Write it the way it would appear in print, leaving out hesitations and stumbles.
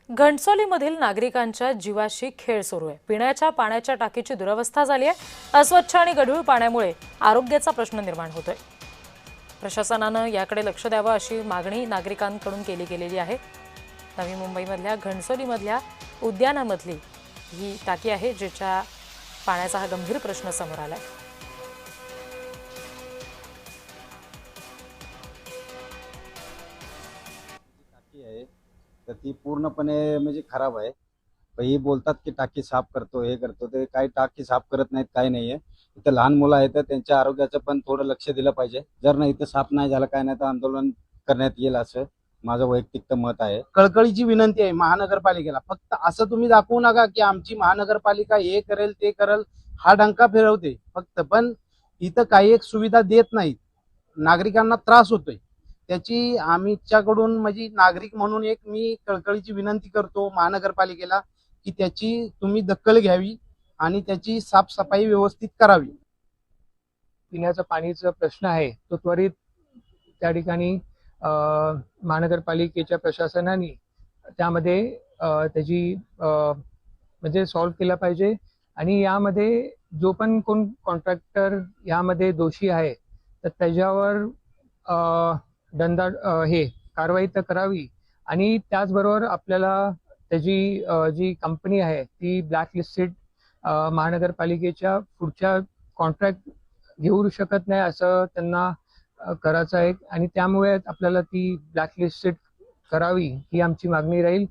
घणसोलीमधील नागरिकांच्या जीवाशी खेळ सुरू आहे। पिण्याच्या पाण्याच्या टाकीची दुरवस्था झाली आहे। अस्वच्छ आणि गढूळ पाण्यामुळे आरोग्याचा प्रश्न निर्माण होतोय। प्रशासनाने याकडे लक्ष द्यावं अशी मागणी नागरिकांकडून केली गेलेली आहे। नवी मुंबईमधल्या घणसोलीमधल्या उद्यानामधली ही टाकी आहे, जिच्या पाण्याचा हा गंभीर प्रश्न समोर आलाय। टाकी आहे तर ती पूर्णपणे म्हणजे खराब आहे। ही बोलतात की टाकी साफ करतो, हे करतो, ते काही टाकी साफ करत नाहीत, काही नाहीये। इथं लहान मुलं आहेत तर त्यांच्या आरोग्याचं पण थोडं लक्ष दिलं पाहिजे। जर नाही इथं साफ नाही झालं काय नाही तर आंदोलन करण्यात येईल असं माझं वैयक्तिक मत आहे। कळकळीची विनंती आहे महानगरपालिकेला, फक्त असं तुम्ही दाखवू नका की आमची महानगरपालिका हे करेल ते करेल, हा डंका फिरवते फक्त, पण इथं काही एक सुविधा देत नाहीत। नागरिकांना त्रास होतोय, त्याची आमच्याकडून म्हणजे नागरिक म्हणून एक मी कळकळीची विनंती करतो महानगरपालिकेला की त्याची तुम्ही दखल घ्यावी आणि त्याची साफसफाई व्यवस्थित करावी। पिण्याचा पाणीचा प्रश्न आहे तो त्वरित त्या ठिकाणी महानगरपालिकेच्या प्रशासनाने त्यामध्ये त्याची म्हणजे सॉल्व्ह केला पाहिजे। आणि यामध्ये जो पण कोण कॉन्ट्रॅक्टर यामध्ये दोषी आहे तर त्याच्यावर दंडाळ हे कारवाई तर करावी। आणि त्याचबरोबर आपल्याला त्याची जी कंपनी आहे ती ब्लॅकलिस्टेड महानगरपालिकेच्या पुढच्या कॉन्ट्रॅक्ट घेऊ शकत नाही असं त्यांना करायचं आहे। आणि त्यामुळे आपल्याला ती ब्लॅकलिस्टेड करावी ही आमची मागणी राहील।